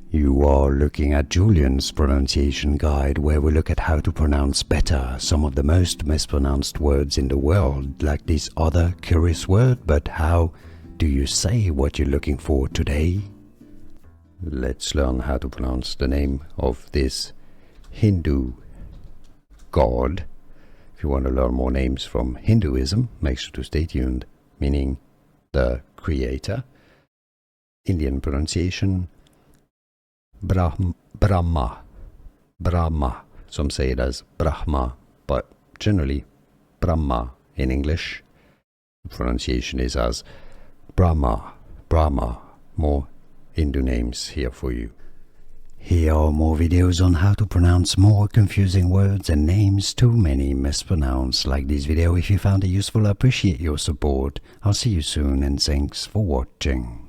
You are looking at Julian's pronunciation guide, where we look at how to pronounce better some of the most mispronounced words in the world, like this other curious word. But how do you say what you're looking for today? Let's learn how to pronounce the name of this Hindu god. If you want to learn more names from Hinduism, make sure to stay tuned, meaning the creator. Indian pronunciation, Brahma. Some say it as Brahma, but generally Brahma in English. The pronunciation is as Brahma. More Hindu names here for you. Here are more videos on how to pronounce more confusing words and names too many mispronounced. Like this video if you found it useful. I appreciate your support. I'll see you soon and thanks for watching.